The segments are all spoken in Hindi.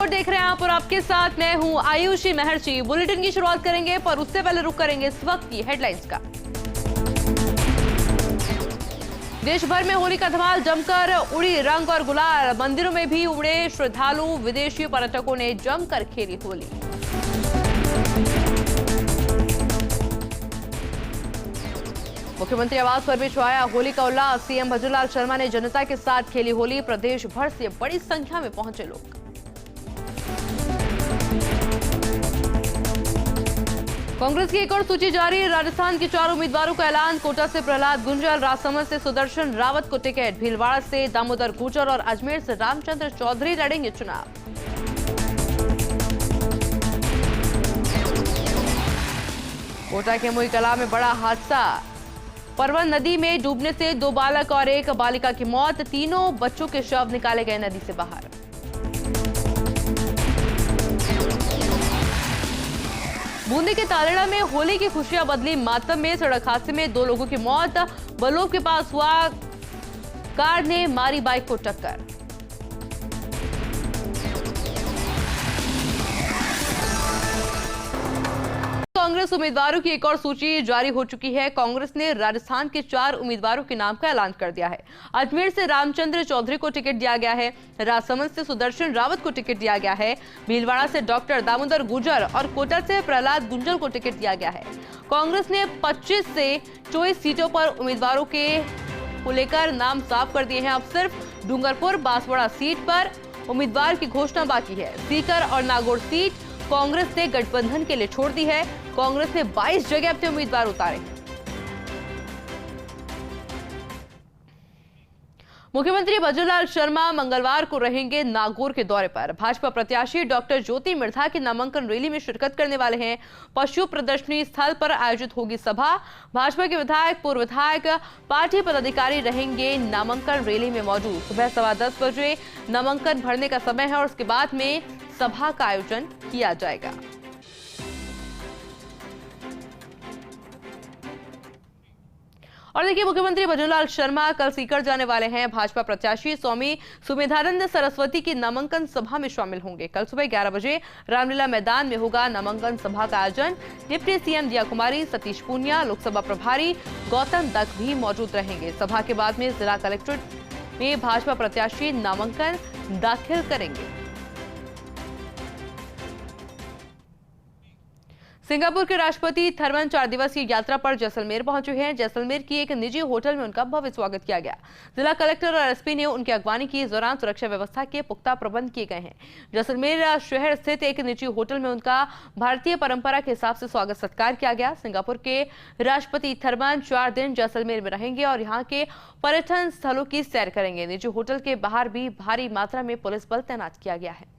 खबर देख रहे हैं आप और आपके साथ मैं हूं आयुषी महर्षि। बुलेटिन की शुरुआत करेंगे पर उससे पहले रुक करेंगे इस वक्त की हेडलाइंस का। देश भर में होली का धमाल जमकर उड़ी रंग और गुलाल, मंदिरों में भी उड़े श्रद्धालु, विदेशी पर्यटकों ने जमकर खेली होली। मुख्यमंत्री आवास पर भी छाया होली का उल्लास, सीएम भजनलाल शर्मा ने जनता के साथ खेली होली। प्रदेश भर से बड़ी संख्या में पहुंचे लोग। कांग्रेस की एक और सूची जारी, राजस्थान के 4 उम्मीदवारों का ऐलान। कोटा से प्रहलाद गुंजल, राजसमंद से सुदर्शन रावत को टिकट, भीलवाड़ा से दामोदर गुर्जर और अजमेर से रामचंद्र चौधरी लड़ेंगे चुनाव। कोटा के मोईकला में बड़ा हादसा, परवन नदी में डूबने से 2 बालक और 1 बालिका की मौत, तीनों बच्चों के शव निकाले गए नदी से बाहर। बूंदी के तालेड़ा में होली की खुशियां बदली मातम में, सड़क हादसे में 2 लोगों की मौत, बलोव के पास हुआ, कार ने मारी बाइक को टक्कर। कांग्रेस उम्मीदवारों की एक और सूची जारी हो चुकी है। कांग्रेस ने राजस्थान के 4 उम्मीदवारों के नाम का ऐलान कर दिया है। अजमेर से रामचंद्र चौधरी को टिकट दिया गया है, राजसमंद से सुदर्शन रावत को टिकट दिया गया है, भीलवाड़ा से डॉक्टर दामोदर गुर्जर और कोटा से प्रहलाद गुंजल को टिकट दिया गया है। कांग्रेस ने 25 से 24 सीटों पर उम्मीदवारों को लेकर नाम साफ कर दिए हैं। अब सिर्फ डूंगरपुर बांसवाड़ा सीट पर उम्मीदवार की घोषणा बाकी है। सीकर और नागौर सीट कांग्रेस ने गठबंधन के लिए छोड़ दी है। कांग्रेस ने 22 जगह अपने उम्मीदवार उतारे। मुख्यमंत्री भजनलाल शर्मा मंगलवार को रहेंगे नागौर के दौरे पर। भाजपा प्रत्याशी डॉक्टर ज्योति मिर्धा की नामांकन रैली में शिरकत करने वाले हैं। पशु प्रदर्शनी स्थल पर आयोजित होगी सभा। भाजपा के विधायक, पूर्व विधायक, पार्टी पदाधिकारी रहेंगे नामांकन रैली में मौजूद। सुबह 10:15 बजे नामांकन भरने का समय है और उसके बाद में सभा का आयोजन किया जाएगा। और देखिए, मुख्यमंत्री भजनलाल शर्मा कल सीकर जाने वाले हैं। भाजपा प्रत्याशी स्वामी सुमेधानंद सरस्वती की नामांकन सभा में शामिल होंगे। कल सुबह 11 बजे रामलीला मैदान में होगा नामांकन सभा का आयोजन। डिप्टी सीएम दिया कुमारी, सतीश पूनिया, लोकसभा प्रभारी गौतम दत्त भी मौजूद रहेंगे। सभा के बाद में जिला कलेक्ट्रेट में भाजपा प्रत्याशी नामांकन दाखिल करेंगे। सिंगापुर के राष्ट्रपति थरमन 4 दिवसीय यात्रा पर जैसलमेर पहुंचे हैं। जैसलमेर की एक निजी होटल में उनका भव्य स्वागत किया गया। जिला कलेक्टर और एसपी ने उनकी अगवानी की। इस दौरान सुरक्षा व्यवस्था के पुख्ता प्रबंध किए गए हैं। जैसलमेर शहर स्थित एक निजी होटल में उनका भारतीय परंपरा के हिसाब से स्वागत सत्कार किया गया। सिंगापुर के राष्ट्रपति थरमन 4 दिन जैसलमेर में रहेंगे और यहाँ के पर्यटन स्थलों की सैर करेंगे। निजी होटल के बाहर भी भारी मात्रा में पुलिस बल तैनात किया गया है।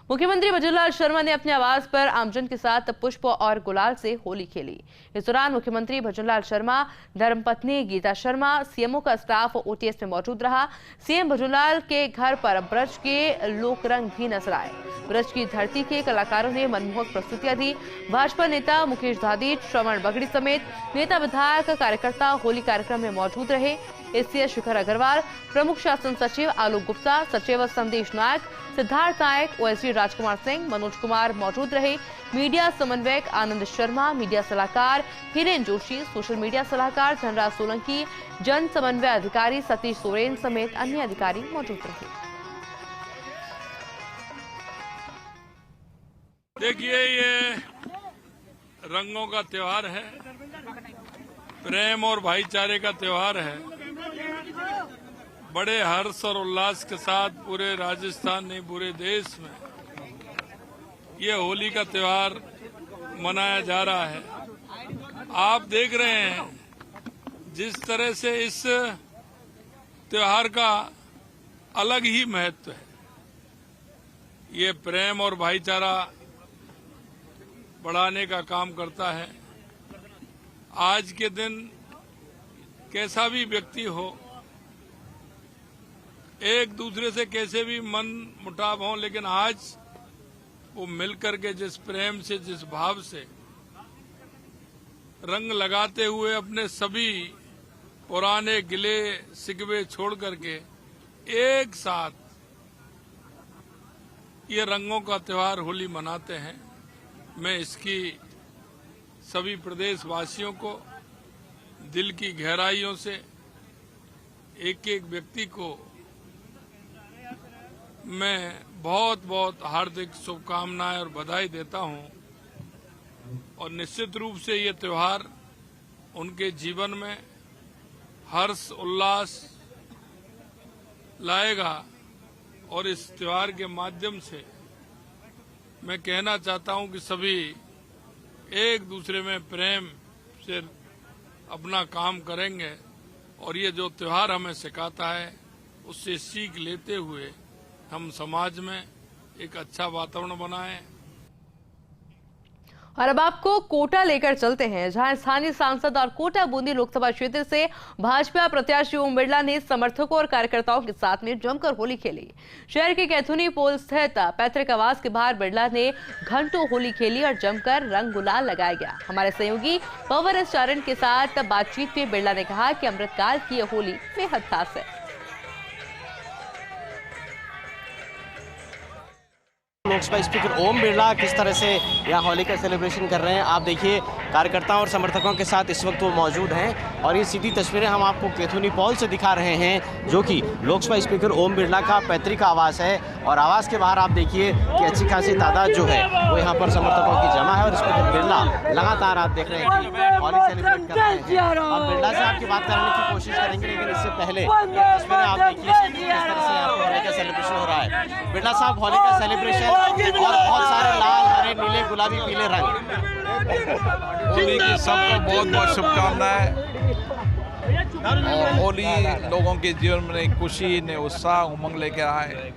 मुख्यमंत्री भजनलाल शर्मा ने अपने आवास पर आमजन के साथ पुष्प और गुलाल से होली खेली। इस दौरान मुख्यमंत्री भजनलाल शर्मा, धर्मपत्नी गीता शर्मा, सीएमओ का स्टाफ ओटीएस में मौजूद रहा। सीएम भजनलाल के घर पर ब्रज के लोकरंग भी नजर आए। ब्रज की धरती के कलाकारों ने मनमोहक प्रस्तुतियां दी। भाजपा नेता मुकेश धादी, श्रवण बगड़ी समेत नेता, विधायक, कार्यकर्ता होली कार्यक्रम में मौजूद रहे। एसीएस शिखर अग्रवाल, प्रमुख शासन सचिव आलोक गुप्ता, सचिव संदेश नायक, सिद्धार्थ नायक, ओएसडी राजकुमार सिंह, मनोज कुमार मौजूद रहे। मीडिया समन्वयक आनंद शर्मा, मीडिया सलाहकार हिरेन जोशी, सोशल मीडिया सलाहकार धनराज सोलंकी, जन समन्वय अधिकारी सतीश सोरेन समेत अन्य अधिकारी मौजूद रहे। देखिए, ये रंगों का त्योहार है, प्रेम और भाईचारे का त्योहार है। बड़े हर्ष और उल्लास के साथ पूरे राजस्थान नहीं, पूरे देश में ये होली का त्योहार मनाया जा रहा है। आप देख रहे हैं जिस तरह से इस त्योहार का अलग ही महत्व है। ये प्रेम और भाईचारा बढ़ाने का काम करता है। आज के दिन कैसा भी व्यक्ति हो, एक दूसरे से कैसे भी मन मुटाव हो, लेकिन आज वो मिलकर के जिस प्रेम से, जिस भाव से रंग लगाते हुए अपने सभी पुराने गिले शिकवे छोड़ करके एक साथ ये रंगों का त्योहार होली मनाते हैं। मैं इसकी सभी प्रदेशवासियों को दिल की गहराइयों से एक एक व्यक्ति को मैं बहुत बहुत हार्दिक शुभकामनाएं और बधाई देता हूं और निश्चित रूप से ये त्योहार उनके जीवन में हर्ष उल्लास लाएगा और इस त्योहार के माध्यम से मैं कहना चाहता हूं कि सभी एक दूसरे में प्रेम से अपना काम करेंगे और ये जो त्योहार हमें सिखाता है उससे सीख लेते हुए हम समाज में एक अच्छा वातावरण बनाएं। और अब आपको कोटा लेकर चलते हैं, जहां स्थानीय सांसद और कोटा बूंदी लोकसभा क्षेत्र से भाजपा प्रत्याशी ओम बिरला ने समर्थकों और कार्यकर्ताओं के साथ में जमकर होली खेली। शहर के कैथुनी पोल स्थित पैतृक आवास के बाहर बिरला ने घंटों होली खेली और जमकर रंग गुलाल लगाया गया। हमारे सहयोगी पवन एस चारण के साथ बातचीत में बिरला ने कहा कि अमृतकाल की यह होली बेहद खास है। लोकसभा स्पीकर ओम बिरला किस तरह से यहाँ होली का सेलिब्रेशन कर रहे हैं, आप देखिए कार्यकर्ताओं और समर्थकों के साथ इस वक्त वो मौजूद हैं और ये सीधी तस्वीरें हम आपको कैथुनी पॉल से दिखा रहे हैं, जो कि लोकसभा स्पीकर ओम बिरला का पैतृक आवास है। और आवास के बाहर आप देखिए कि अच्छी खासी तादाद जो है वो यहाँ पर समर्थकों की जमा है और स्पीकर बिरला लगातार आप देख रहे हैं कि होली सेलिब्रेट कर रहे हैं। अब बिरला से आपकी बात करने की कोशिश करेंगे, लेकिन इससे पहले तस्वीरें आप देखिए किस तरह से यहाँ पर होली का सेलिब्रेशन हो रहा है। बिरला साहब, होली का सेलिब्रेशन और बहुत सारे लाल, हरे, नीले, गुलाबी, पीले रंग। होली की सबको बहुत बहुत शुभकामनाएं। और होली लोगों के जीवन में नई खुशी, नए उत्साह, उमंग लेकर आए।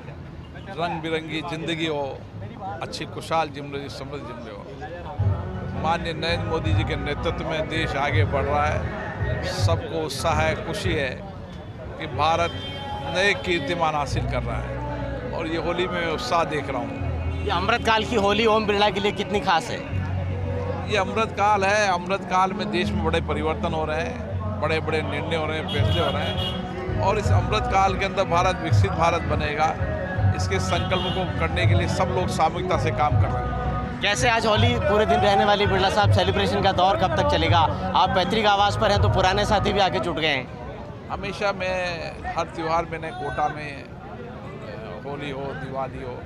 रंग बिरंगी जिंदगी हो, अच्छी खुशहाल जिंदगी, समृद्ध जिंदगी हो। माननीय नरेंद्र मोदी जी के नेतृत्व में देश आगे बढ़ रहा है। सबको उत्साह है, खुशी है कि भारत नए कीर्तिमान हासिल कर रहा है और ये होली में उत्साह देख रहा हूँ। ये अमृतकाल की होली ओम बिरला के लिए कितनी खास है? ये अमृतकाल है। अमृतकाल में देश में बड़े परिवर्तन हो रहे हैं, बड़े बड़े निर्णय हो रहे हैं, फैसले हो रहे हैं और इस अमृतकाल के अंदर भारत विकसित भारत बनेगा। इसके संकल्प को करने के लिए सब लोग सामूहिकता से काम कर रहे हैं। कैसे आज होली पूरे दिन रहने वाली बिरला साहब, सेलिब्रेशन का दौर कब तक चलेगा? आप पैतृक आवास पर हैं तो पुराने साथी भी आके जुट गए हैं। हमेशा मैं हर त्यौहार मैंने कोटा में, होली हो, दिवाली हो,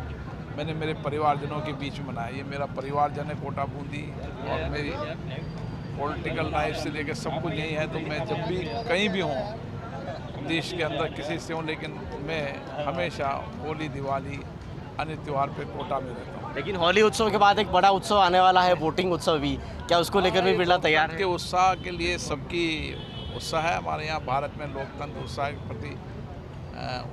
मैंने मेरे परिवारजनों के बीच में मनाया। ये मेरा परिवारजन है कोटा बूंदी और मेरी पॉलिटिकल लाइफ से लेकर सब कुछ यही है। तो मैं जब भी कहीं भी हूँ देश के अंदर किसी से हूँ, लेकिन मैं हमेशा होली, दिवाली, अन्य त्यौहार पे कोटा में रहता हूँ। लेकिन होली उत्सव के बाद एक बड़ा उत्सव आने वाला है, वोटिंग उत्सव भी, क्या उसको लेकर भी बिरला तैयार है? के उत्साह के लिए सबकी उत्साह है। हमारे यहाँ भारत में लोकतंत्र उत्साह के प्रति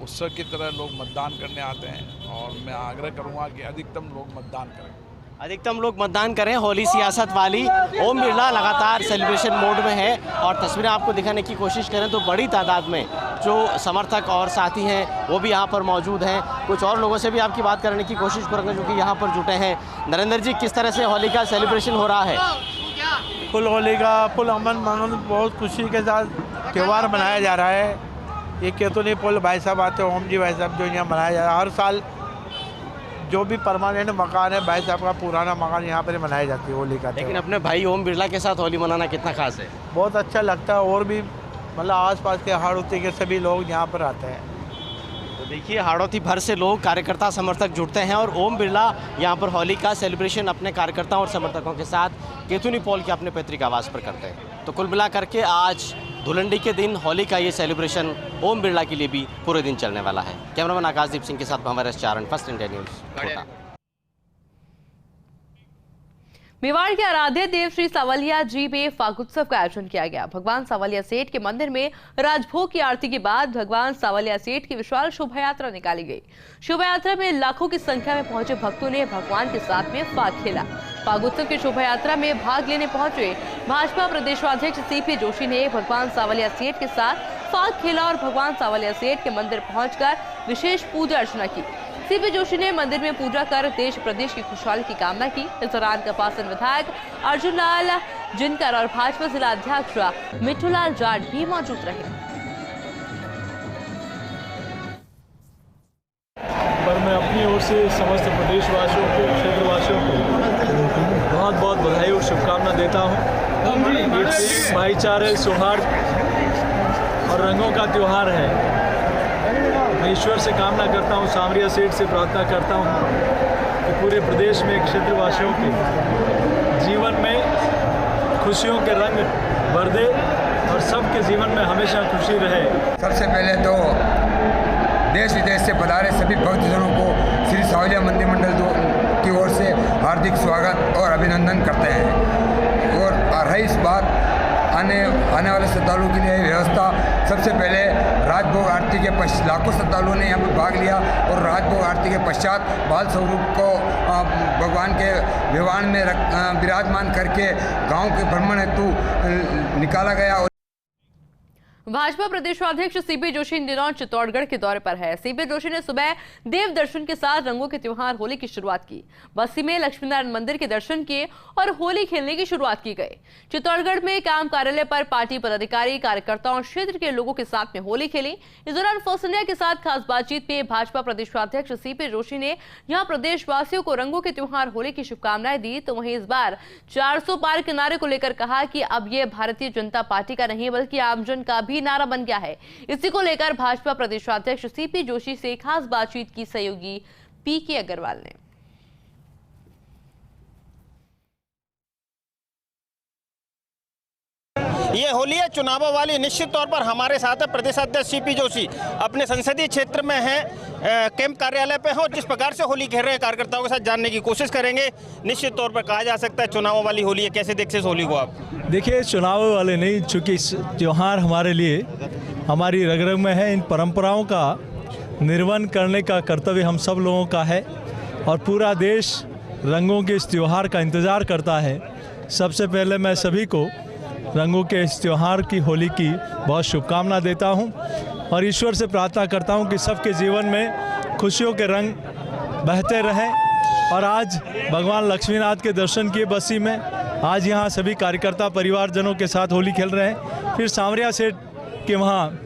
उत्सव की तरह लोग मतदान करने आते हैं और मैं आग्रह करूंगा कि अधिकतम लोग मतदान करें। अधिकतम लोग मतदान करें। होली सियासत वाली। ओम बिरला लगातार सेलिब्रेशन मोड में है और तस्वीरें आपको दिखाने की कोशिश करें तो बड़ी तादाद में जो समर्थक और साथी हैं वो भी यहाँ पर मौजूद हैं। कुछ और लोगों से भी आपकी बात करने की कोशिश करेंगे जो कि यहाँ पर जुटे हैं। नरेंद्र जी, किस तरह से होली का सेलिब्रेशन हो रहा है? फुल होली का फुल अमन मनन, बहुत खुशी के साथ त्यौहार मनाया जा रहा है। ये कैथुनी पोल भाई साहब आते हैं, ओम जी भाई साहब, जो यहाँ मनाया जा रहा है। हर साल जो भी परमानेंट मकान है भाई साहब का पुराना मकान, यहाँ पर मनाई जाती है होली का। लेकिन अपने भाई ओम बिरला के साथ होली मनाना कितना खास है? बहुत अच्छा लगता है और भी मतलब आसपास के हाड़ौती के सभी लोग यहाँ पर आते हैं। तो देखिए हाड़ौती भर से लोग, कार्यकर्ता, समर्थक जुड़ते हैं और ओम बिरला यहाँ पर होली का सेलिब्रेशन अपने कार्यकर्ताओं और समर्थकों के साथ कैथुनी पॉल के अपने पैतृक आवास पर करते हैं। तो कुल मिला करके आज धुलंडी के दिन होली का ये सेलिब्रेशन ओम बिरला के लिए भी पूरे दिन चलने वाला है। कैमरामैन आकाशदीप सिंह के साथ Bhanwar S Charan, first India news, Kota. Mewar के आराध्य देव श्री सावलिया जी में फागुत्सव का आयोजन किया गया। भगवान सावलिया सेठ के मंदिर में राजभोग की आरती के बाद भगवान सावलिया सेठ की विशाल शोभा यात्रा निकाली गई। शोभा यात्रा में लाखों की संख्या में पहुंचे भक्तों ने भगवान के साथ में फाग खेला। फागुत्सव की शोभा यात्रा में भाग लेने पहुंचे भाजपा प्रदेशाध्यक्ष सीपी जोशी ने भगवान सावलिया सेठ के साथ फाग खेला और भगवान सावलिया सेठ के मंदिर पहुंचकर विशेष पूजा अर्चना की। सीपी जोशी ने मंदिर में पूजा कर देश प्रदेश की खुशहाली की कामना की। इस दौरान कपासन विधायक अर्जुन लाल जिनकर और भाजपा जिला अध्यक्ष मिठूलाल जाट भी मौजूद रहे। से समस्त प्रदेशवासियों को, क्षेत्रवासियों को बहुत बहुत बधाई और शुभकामना देता हूँ। ये प्रेम, भाईचारे, सौहार्द और रंगों का त्यौहार है। मैं ईश्वर से कामना करता हूँ, सांवरिया सेठ से प्रार्थना करता हूँ कि पूरे प्रदेश में क्षेत्रवासियों के जीवन में खुशियों के रंग भर दे और सबके जीवन में हमेशा खुशी रहे। सबसे पहले तो देश विदेश से पधारे सभी भक्तजनों को श्री सावलिया मंदिर मंडल की ओर से हार्दिक स्वागत और अभिनंदन करते हैं। और रही इस बात आने वाले श्रद्धालुओं के लिए व्यवस्था, सबसे पहले राजभोग आरती के लाखों श्रद्धालुओं ने यहाँ पर भाग लिया और राजभोग आरती के पश्चात बाल स्वरूप को भगवान के विमान में विराजमान करके गांव के भ्रमण हेतु निकाला गया। भाजपा प्रदेशाध्यक्ष सीपी जोशी इन दिनों चित्तौड़गढ़ के दौरे पर है। सीपी जोशी ने सुबह देव दर्शन के साथ रंगों के त्योहार होली की शुरुआत की। बस्सी में लक्ष्मीनारायण मंदिर के दर्शन किए और होली खेलने की शुरुआत की गई। चित्तौड़गढ़ में काम कार्यालय पर पार्टी पदाधिकारी, कार्यकर्ताओं, क्षेत्र के लोगों के साथ में होली खेली। इस दौरान फर्स्ट इंडिया के साथ खास बातचीत में भाजपा प्रदेशाध्यक्ष सीपी जोशी ने यहाँ प्रदेशवासियों को रंगों के त्योहार होली की शुभकामनाएं दी। तो वहीं इस बार 400 पार के नारे को लेकर कहा कि अब ये भारतीय जनता पार्टी का नहीं बल्कि आमजन का भी नारा बन गया है। इसी को लेकर भाजपा प्रदेशाध्यक्ष सीपी जोशी से खास बातचीत की सहयोगी पीके अग्रवाल ने। ये होली है चुनावों वाली। निश्चित तौर पर हमारे साथ है प्रदेशाध्यक्ष सीपी जोशी, अपने संसदीय क्षेत्र में हैं, कैंप कार्यालय पे हैं और जिस प्रकार से होली खेल रहे हैं कार्यकर्ताओं के साथ जानने की कोशिश करेंगे। निश्चित तौर पर कहा जा सकता है चुनावों वाली होली है, कैसे देखते इस होली को आप? देखिए, चुनाव वाले नहीं, चूँकि त्यौहार हमारे लिए हमारी रग रग में है। इन परंपराओं का निर्वहन करने का कर्तव्य हम सब लोगों का है और पूरा देश रंगों के इस त्यौहार का इंतज़ार करता है। सबसे पहले मैं सभी को रंगों के इस त्यौहार की, होली की बहुत शुभकामना देता हूं और ईश्वर से प्रार्थना करता हूं कि सबके जीवन में खुशियों के रंग बहते रहें। और आज भगवान लक्ष्मीनाथ के दर्शन किए बस्सी में। आज यहां सभी कार्यकर्ता परिवारजनों के साथ होली खेल रहे हैं, फिर सांवरिया सेठ के वहाँ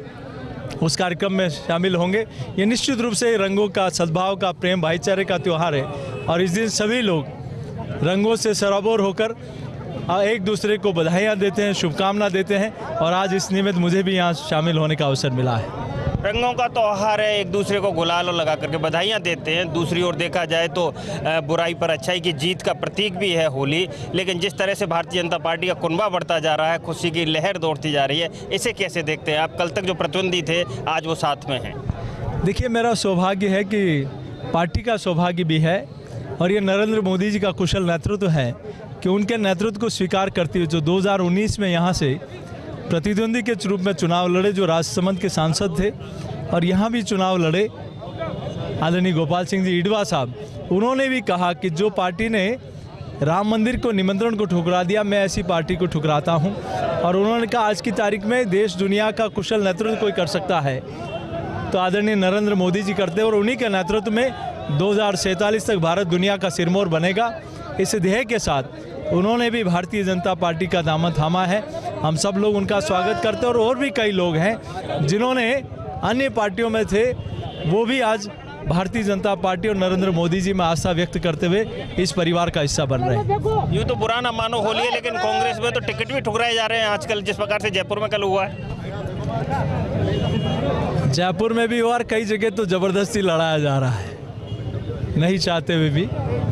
उस कार्यक्रम में शामिल होंगे। ये निश्चित रूप से रंगों का, सद्भाव का, प्रेम भाईचारे का त्यौहार है और इस दिन सभी लोग रंगों से सराबोर होकर एक दूसरे को बधाइयाँ देते हैं, शुभकामना देते हैं और आज इस निमित्त मुझे भी यहाँ शामिल होने का अवसर मिला है। रंगों का त्यौहार है, एक दूसरे को गुलाल लगा करके बधाइयाँ देते हैं। दूसरी ओर देखा जाए तो बुराई पर अच्छाई की जीत का प्रतीक भी है होली। लेकिन जिस तरह से भारतीय जनता पार्टी का कुनबा बढ़ता जा रहा है, खुशी की लहर दौड़ती जा रही है, इसे कैसे देखते हैं आप? कल तक जो प्रतिद्वंदी थे आज वो साथ में हैं। देखिए, मेरा सौभाग्य है कि पार्टी का सौभाग्य भी है और ये नरेंद्र मोदी जी का कुशल नेतृत्व है कि उनके नेतृत्व को स्वीकार करते हुए जो 2019 में यहाँ से प्रतिद्वंदी के रूप में चुनाव लड़े, जो राजसमंद के सांसद थे और यहाँ भी चुनाव लड़े आदरणीय गोपाल सिंह जी ईडवा साहब, उन्होंने भी कहा कि जो पार्टी ने राम मंदिर को निमंत्रण को ठुकरा दिया, मैं ऐसी पार्टी को ठुकराता हूँ। और उन्होंने कहा आज की तारीख में देश दुनिया का कुशल नेतृत्व कोई कर सकता है तो आदरणीय नरेंद्र मोदी जी करते हैं और उन्हीं के नेतृत्व में 2047 तक भारत दुनिया का सिरमौर बनेगा। इस ध्येय के साथ उन्होंने भी भारतीय जनता पार्टी का दामन थामा है। हम सब लोग उनका स्वागत करते हैं और भी कई लोग हैं जिन्होंने अन्य पार्टियों में थे, वो भी आज भारतीय जनता पार्टी और नरेंद्र मोदी जी में आस्था व्यक्त करते हुए इस परिवार का हिस्सा बन रहे हैं। यूँ तो बुरा ना मानो होली है, लेकिन कांग्रेस में तो टिकट भी ठुकराए जा रहे हैं आजकल, जिस प्रकार से जयपुर में कल हुआ है। जयपुर में भी और कई जगह तो ज़बरदस्ती लड़ाया जा रहा है, नहीं चाहते हुए भी।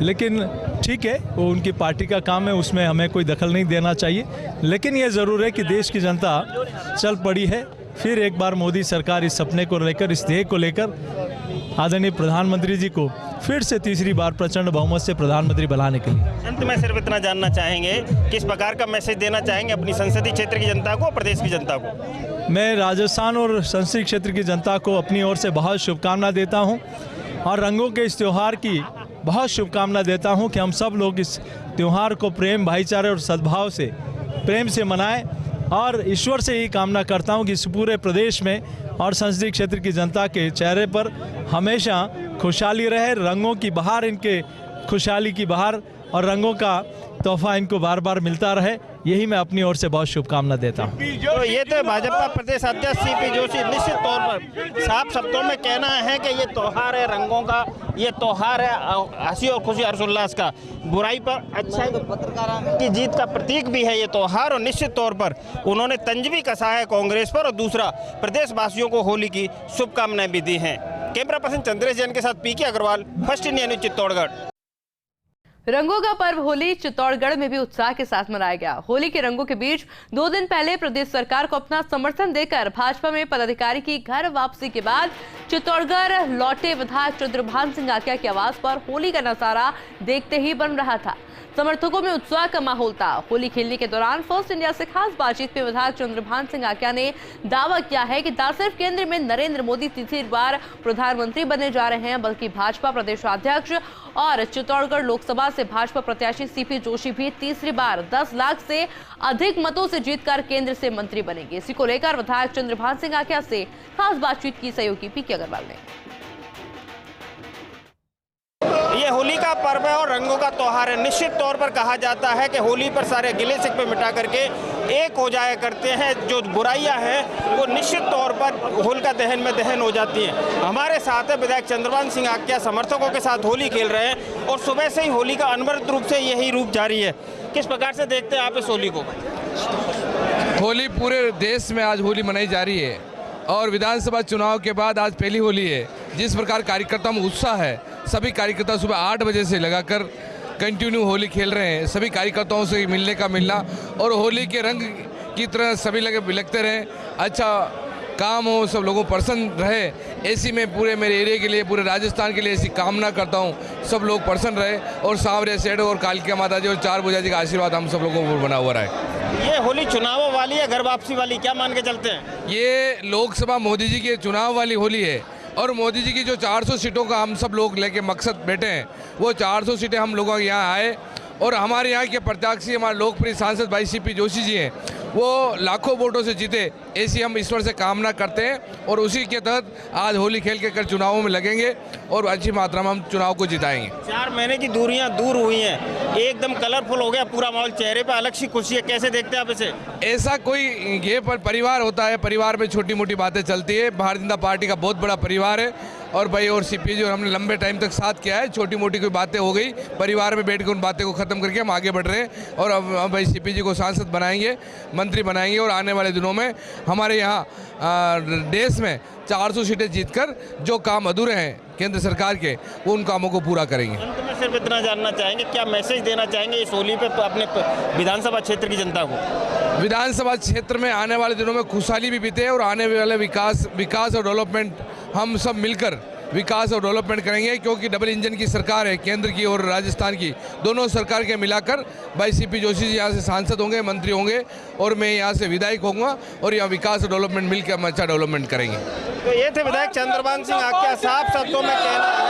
लेकिन ठीक है, वो उनकी पार्टी का काम है, उसमें हमें कोई दखल नहीं देना चाहिए। लेकिन ये ज़रूर है कि देश की जनता चल पड़ी है फिर एक बार मोदी सरकार इस सपने को लेकर, इस ध्येय को लेकर आदरणीय प्रधानमंत्री जी को फिर से तीसरी बार प्रचंड बहुमत से प्रधानमंत्री बनाने के लिए। अंत में सिर्फ इतना जानना चाहेंगे, किस प्रकार का मैसेज देना चाहेंगे अपनी संसदीय क्षेत्र की जनता को, प्रदेश की जनता को? मैं राजस्थान और संसदीय क्षेत्र की जनता को अपनी ओर से बहुत शुभकामना देता हूँ और रंगों के इस त्यौहार की बहुत शुभकामना देता हूँ कि हम सब लोग इस त्यौहार को प्रेम, भाईचारे और सद्भाव से, प्रेम से मनाएं। और ईश्वर से ही कामना करता हूँ कि इस पूरे प्रदेश में और संसदीय क्षेत्र की जनता के चेहरे पर हमेशा खुशहाली रहे, रंगों की बहार, इनके खुशहाली की बहार और रंगों का तोहफा इनको बार बार मिलता रहे, यही मैं अपनी ओर से बहुत शुभकामना देता हूँ। तो ये तो भाजपा प्रदेश अध्यक्ष सीपी जोशी निश्चित तौर पर साफ शब्दों में कहना है कि ये त्योहार है रंगों का, ये त्योहार है हंसी और खुशी हर्षोल्लास का, बुराई पर अच्छाई की जीत का प्रतीक भी है ये त्योहार। और निश्चित तौर पर उन्होंने तंज भी कसा है कांग्रेस पर और दूसरा प्रदेशवासियों को होली की शुभकामनाएं भी दी हैं। कैमरा पर्सन चंद्रेश जैन के साथ PK Agarwal, first India news, Chittorgarh. रंगों का पर्व होली चित्तौड़गढ़ में भी उत्साह के साथ मनाया गया। होली के रंगों के बीच 2 दिन पहले प्रदेश सरकार को अपना समर्थन देकर भाजपा में पदाधिकारी की घर वापसी के बाद चित्तौड़गढ़ लौटे विधायक चंद्रभान सिंह आक्या की आवाज पर होली का नजारा देखते ही बन रहा था। समर्थकों में उत्साह का माहौल था। होली खेलने के दौरान फर्स्ट इंडिया से खास बातचीत में विधायक चंद्रभान सिंह आक्या ने दावा किया है कि न सिर्फ केंद्र में नरेंद्र मोदी तीसरी बार प्रधानमंत्री बनने जा रहे हैं, बल्कि भाजपा प्रदेशाध्यक्ष और चित्तौड़गढ़ लोकसभा से भाजपा प्रत्याशी सीपी जोशी भी तीसरी बार 10 लाख से अधिक मतों से जीतकर केंद्र से मंत्री बनेंगे। इसी को लेकर विधायक चंद्रभान सिंह आक्या से खास बातचीत की सहयोगी पीके अग्रवाल ने। ये होली का पर्व है और रंगों का त्योहार है। निश्चित तौर पर कहा जाता है कि होली पर सारे गिले शिकवे मिटा करके एक हो जाया करते हैं। जो बुराइयां हैं वो निश्चित तौर पर होलिका दहन में दहन हो जाती हैं। हमारे साथ है विधायक चंद्रभान सिंह आक्या, समर्थकों के साथ होली खेल रहे हैं और सुबह से ही होली का अनवरत रूप से यही रूप जारी है। किस प्रकार से देखते हैं आप इस होली को? होली पूरे देश में आज होली मनाई जा रही है और विधानसभा चुनाव के बाद आज पहली होली है। जिस प्रकार कार्यकर्ताओं में उत्साह है, सभी कार्यकर्ता सुबह 8 बजे से लगाकर कंटिन्यू होली खेल रहे हैं। सभी कार्यकर्ताओं से मिलने का मिलना और होली के रंग की तरह सभी लगे लगते रहें, अच्छा काम हो, सब लोगों को प्रसन्न रहे, ऐसी मैं पूरे मेरे एरिया के लिए, पूरे राजस्थान के लिए ऐसी कामना करता हूँ। सब लोग प्रसन्न रहे और सांवरे सेठ और कालिका माता जी और 4 भुजा जी का आशीर्वाद हम सब लोगों को बना हुआ रहे। ये होली चुनाव वाली है, घर वापसी वाली, क्या मान के चलते हैं? ये लोकसभा मोदी जी के चुनाव वाली होली है और मोदी जी की जो 400 सीटों का हम सब लोग लेके मकसद बैठे हैं, वो 400 सीटें हम लोगों के यहाँ आए और हमारे यहाँ के प्रत्याशी हमारे लोकप्रिय सांसद भाई सीपी जोशी जी हैं, वो लाखों वोटों से जीते, ऐसी हम ईश्वर से कामना करते हैं और उसी के तहत आज होली खेल के कर चुनावों में लगेंगे और अच्छी मात्रा में हम चुनाव को जिताएंगे। 4 महीने की दूरियां दूर हुई हैं, एकदम कलरफुल हो गया पूरा माहौल, चेहरे पे अलग सी खुशी है। कैसे देखते हैं आप इसे? ऐसा कोई ये परिवार होता है, परिवार में छोटी मोटी बातें चलती है। भारतीय जनता पार्टी का बहुत बड़ा परिवार है और भाई और सीपी जी और हमने लंबे टाइम तक साथ किया है। छोटी मोटी कोई बातें हो गई, परिवार में बैठ के उन बातें को खत्म करके हम आगे बढ़ रहे हैं और अब भाई सीपी जी को सांसद बनाएंगे, मंत्री बनाएंगे और आने वाले दिनों में हमारे यहाँ देश में 400 सीटें जीतकर जो काम अधूरे हैं केंद्र सरकार के, वो उन कामों को पूरा करेंगे। अंत में सिर्फ इतना जानना चाहेंगे, क्या मैसेज देना चाहेंगे इस होली पे अपने विधानसभा क्षेत्र की जनता को? विधानसभा क्षेत्र में आने वाले दिनों में खुशहाली भी बीते और आने वाले विकास और डेवलपमेंट हम सब मिलकर विकास और डेवलपमेंट करेंगे, क्योंकि डबल इंजन की सरकार है, केंद्र की और राजस्थान की, दोनों सरकार के मिलाकर भाई सीपी जोशी जी यहाँ से सांसद होंगे, मंत्री होंगे और मैं यहाँ से विधायक होऊंगा और यहाँ विकास और डेवलपमेंट मिलकर हम अच्छा डेवलपमेंट करेंगे। तो ये थे विधायक चंद्रभान सिंह आक्या। साफ शब्दों में कहना है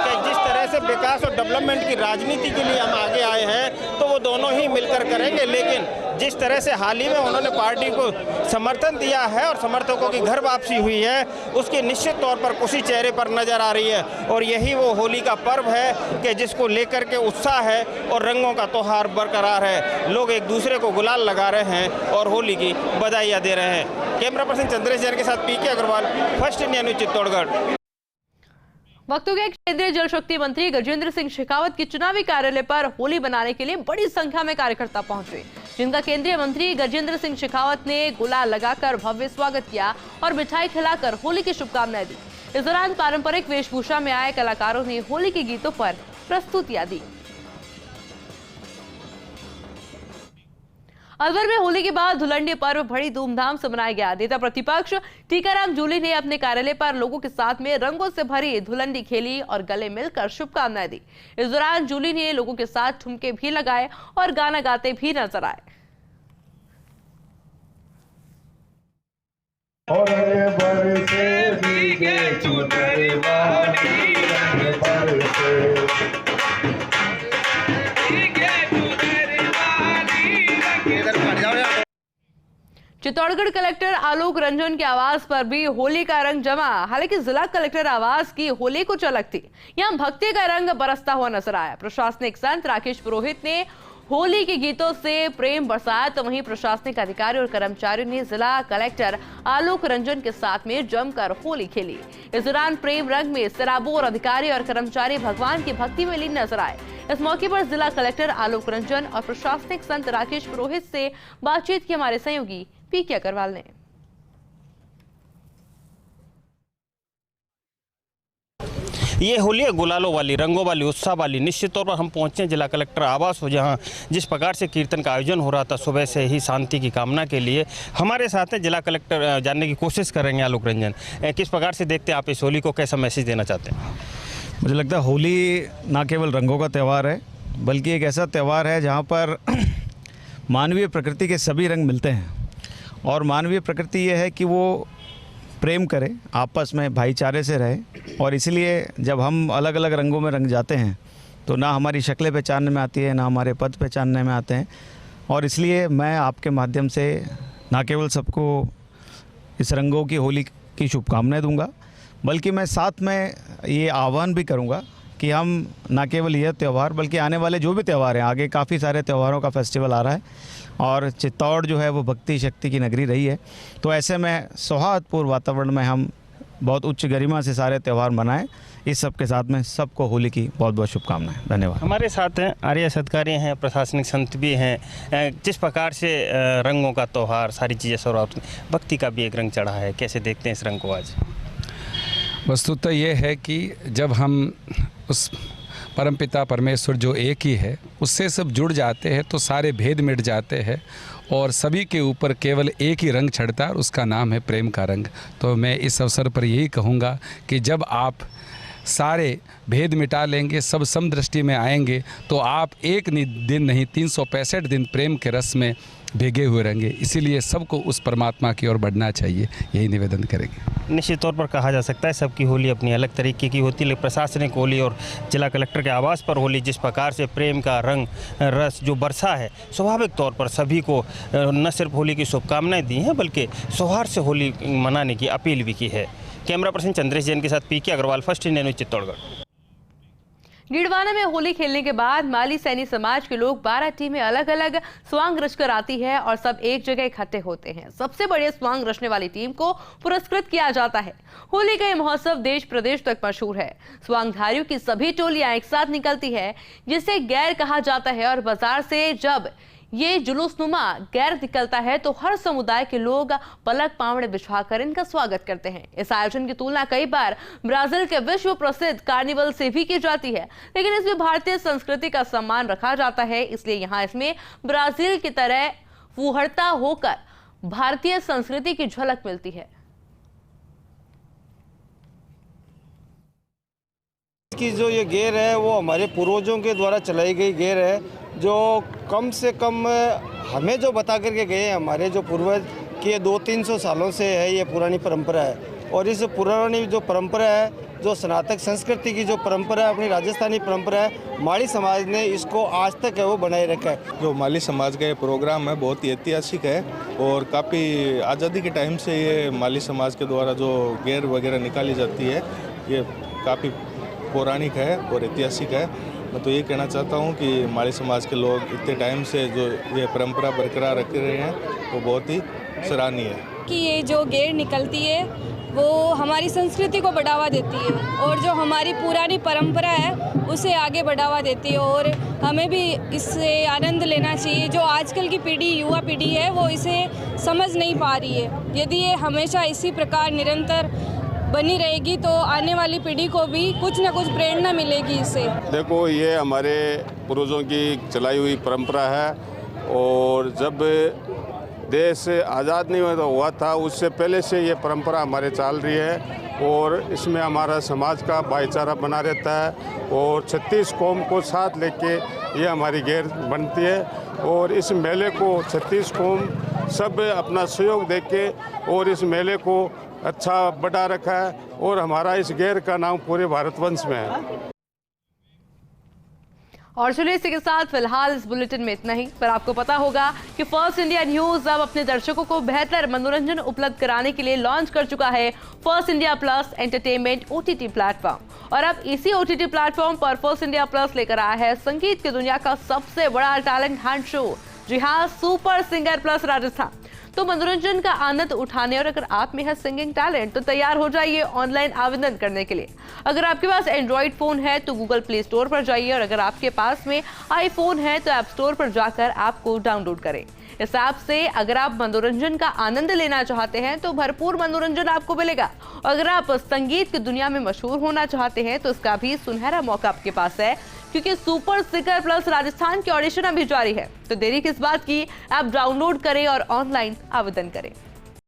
कि जिस तरह से विकास और डेवलपमेंट की राजनीति के लिए हम आगे आए हैं तो वो दोनों ही मिलकर करेंगे, लेकिन जिस तरह से हाल ही में उन्होंने पार्टी को समर्थन दिया है और समर्थकों की घर वापसी हुई है, उसकी निश्चित तौर पर खुशी चेहरे पर नजर आ रही है और यही वो होली का पर्व है कि जिसको लेकर के उत्साह है और रंगों का त्योहार बरकरार है। लोग एक दूसरे को गुलाल लगा रहे हैं और होली की बधाइयाँ दे रहे हैं। कैमरा पर्सन चंद्रेश जैन के साथ PK Agarwal, first India news, Chittorgarh. वक्त हो गया केंद्रीय जल शक्ति मंत्री गजेंद्र सिंह शेखावत की चुनावी कार्यालय पर होली बनाने के लिए बड़ी संख्या में कार्यकर्ता पहुंचे, जिनका केंद्रीय मंत्री गजेंद्र सिंह शेखावत ने गुलाल लगाकर भव्य स्वागत किया और मिठाई खिलाकर होली की शुभकामनाएं दी। इस दौरान पारंपरिक वेशभूषा में आए कलाकारों ने होली के गीतों पर प्रस्तुतियां दी। अलवर में होली के बाद धुलंडी पर्व बड़ी धूमधाम से मनाया गया। नेता प्रतिपक्ष टीकाराम जूली ने अपने कार्यालय पर लोगों के साथ में रंगों से भरी धुलंडी खेली और गले मिलकर शुभकामनाएं दी। इस दौरान जूली ने लोगों के साथ ठुमके भी लगाए और गाना गाते भी नजर आए। चित्तौड़गढ़ कलेक्टर आलोक रंजन के आवास पर भी होली का रंग जमा। हालांकि जिला कलेक्टर आवास की होली कुछ अलग थी। यहां भक्ति का रंग बरसता हुआ नजर आया। प्रशासनिक संत राकेश पुरोहित ने होली के गीतों से प्रेम बरसाया, तो वहीं प्रशासनिक अधिकारी और कर्मचारियों ने जिला कलेक्टर आलोक रंजन के साथ में जमकर होली खेली। इस दौरान प्रेम रंग में सराबोर अधिकारी और कर्मचारी भगवान की भक्ति में लीन नजर आए। इस मौके पर जिला कलेक्टर आलोक रंजन और प्रशासनिक संत राकेश पुरोहित से बातचीत की हमारे सहयोगी पीके अग्रवाल ने। ये होली है गुलालों वाली, रंगों वाली, उत्साह वाली। निश्चित तौर पर हम पहुंचे जिला कलेक्टर आवास हो, जहां जिस प्रकार से कीर्तन का आयोजन हो रहा था सुबह से ही शांति की कामना के लिए। हमारे साथ है जिला कलेक्टर, जानने की कोशिश करेंगे आलोक रंजन, किस प्रकार से देखते हैं आप इस होली को, कैसा मैसेज देना चाहते हैं? मुझे लगता है होली ना केवल रंगों का त्यौहार है, बल्कि एक ऐसा त्यौहार है जहाँ पर मानवीय प्रकृति के सभी रंग मिलते हैं। और मानवीय प्रकृति ये है कि वो प्रेम करे, आपस में भाईचारे से रहे। और इसलिए जब हम अलग अलग रंगों में रंग जाते हैं तो ना हमारी शक्लें पहचानने में आती है, ना हमारे पद पहचानने में आते हैं। और इसलिए मैं आपके माध्यम से ना केवल सबको इस रंगों की होली की शुभकामनाएं दूंगा, बल्कि मैं साथ में ये आह्वान भी करूंगा कि हम ना केवल यह त्यौहार बल्कि आने वाले जो भी त्यौहार हैं, आगे काफ़ी सारे त्योहारों का फेस्टिवल आ रहा है और चित्तौड़ जो है वो भक्ति शक्ति की नगरी रही है। तो ऐसे में सौहार्दपूर्ण वातावरण में हम बहुत उच्च गरिमा से सारे त्यौहार मनाएं। इस सब के साथ में सबको होली की बहुत बहुत शुभकामनाएं। धन्यवाद। हमारे साथ हैं आर्य सत्कारी हैं, प्रशासनिक संत भी हैं। जिस प्रकार से रंगों का त्यौहार, सारी चीज़ें स्वरूप भक्ति का भी एक रंग चढ़ा है, कैसे देखते हैं इस रंग को आज? वस्तुतः ये है कि जब हम उस परमपिता परमेश्वर जो एक ही है उससे सब जुड़ जाते हैं तो सारे भेद मिट जाते हैं और सभी के ऊपर केवल एक ही रंग चढ़ता है और उसका नाम है प्रेम का रंग। तो मैं इस अवसर पर यही कहूँगा कि जब आप सारे भेद मिटा लेंगे, सब समदृष्टि में आएंगे, तो आप एक दिन नहीं 365 दिन प्रेम के रस में भीगे हुए रहेंगे। इसीलिए सबको उस परमात्मा की ओर बढ़ना चाहिए, यही निवेदन करेंगे। निश्चित तौर पर कहा जा सकता है सबकी होली अपनी अलग तरीके की होती है, लेकिन प्रशासनिक होली और जिला कलेक्टर के आवास पर होली जिस प्रकार से प्रेम का रंग रस जो बरसा है, स्वाभाविक तौर पर सभी को न सिर्फ होली की शुभकामनाएं दी हैं बल्कि सौहार्द से होली मनाने की अपील भी की है। कैमरा पर्सन चंद्रेश जैन के साथ PK Agarwal, first India news, Chittorgarh. Didwana में होली खेलने के बाद माली सैनी समाज के लोग 12 टीमें अलग अलग स्वांग रचकर आती है और सब एक जगह इकट्ठे होते हैं। सबसे बड़े स्वांग रचने वाली टीम को पुरस्कृत किया जाता है। होली का ये महोत्सव देश प्रदेश तक मशहूर है। स्वांगधारियों की सभी टोलियां एक साथ निकलती है जिसे गैर कहा जाता है और बाजार से जब ये जुलूसनुमा गैर निकलता है तो हर समुदाय के लोग पलक पावड़े बिछाकर इनका स्वागत करते हैं। इस आयोजन की तुलना कई बार ब्राजील के विश्व प्रसिद्ध कार्निवल से भी की जाती है, लेकिन इसमें भारतीय संस्कृति का सम्मान रखा जाता है, इसलिए यहाँ इसमें ब्राजील की तरह फुहरता होकर भारतीय संस्कृति की झलक मिलती है। की जो ये गेर है वो हमारे पूर्वजों के द्वारा चलाई गई गेर है, जो कम से कम हमें जो बता करके गए हैं हमारे जो पूर्वज कि ये 200-300 सालों से है, ये पुरानी परंपरा है। और इस पुरानी जो परंपरा है, जो सनातन संस्कृति की जो परंपरा है, अपनी राजस्थानी परंपरा है, माली समाज ने इसको आज तक है वो बनाए रखा है। जो माली समाज का ये प्रोग्राम है बहुत ही ऐतिहासिक है और काफ़ी आज़ादी के टाइम से ये माली समाज के द्वारा जो गेर वगैरह निकाली जाती है ये काफ़ी पौराणिक है और ऐतिहासिक है। मैं तो ये कहना चाहता हूँ कि माली समाज के लोग इतने टाइम से जो ये परंपरा बरकरार रख रहे हैं वो बहुत ही सराहनीय है। कि ये जो गेर निकलती है वो हमारी संस्कृति को बढ़ावा देती है और जो हमारी पुरानी परंपरा है उसे आगे बढ़ावा देती है और हमें भी इससे आनंद लेना चाहिए। जो आजकल की पीढ़ी, युवा पीढ़ी है, वो इसे समझ नहीं पा रही है। यदि ये हमेशा इसी प्रकार निरंतर बनी रहेगी तो आने वाली पीढ़ी को भी कुछ न कुछ प्रेरणा मिलेगी इससे। देखो, ये हमारे पूर्वजों की चलाई हुई परंपरा है और जब देश आज़ाद नहीं हुआ था उससे पहले से ये परंपरा हमारे चल रही है और इसमें हमारा समाज का भाईचारा बना रहता है और 36 कौम को साथ लेके ये हमारी गेर बनती है और इस मेले को 36 कौम सब अपना सहयोग देके और इस मेले को अच्छा बढ़ा रखा है और हमारा इस गेर का नाम पूरे भारतवंश में है। और चलिए इसी के साथ फिलहाल इस बुलेटिन में इतना ही। पर आपको पता होगा कि फर्स्ट इंडिया न्यूज अब अपने दर्शकों को बेहतर मनोरंजन उपलब्ध कराने के लिए लॉन्च कर चुका है first India plus entertainment OTT platform. और अब इसी OTT प्लेटफॉर्म पर फर्स्ट इंडिया प्लस लेकर आया है संगीत की दुनिया का सबसे बड़ा टैलेंट हंट शो, जी हाँ, सुपर सिंगर प्लस राजस्थान। तो मनोरंजन का आनंद उठाने और अगर आप में है सिंगिंग टैलेंट तो तैयार हो जाइए ऑनलाइन आवेदन करने के लिए। अगर आपके पास एंड्रॉइड फोन है तो गूगल प्ले स्टोर पर जाइए और अगर आपके पास में आईफोन है तो ऐप स्टोर पर जाकर आपको डाउनलोड करें। इस ऐप से अगर आप मनोरंजन का आनंद लेना चाहते हैं तो भरपूर मनोरंजन आपको मिलेगा। अगर आप संगीत की दुनिया में मशहूर होना चाहते हैं तो इसका भी सुनहरा मौका आपके पास है, क्योंकि सुपर सिंगर प्लस राजस्थान की ऑडिशन अभी जारी है। तो देरी किस बात की, आप डाउनलोड करें और ऑनलाइन आवेदन करें।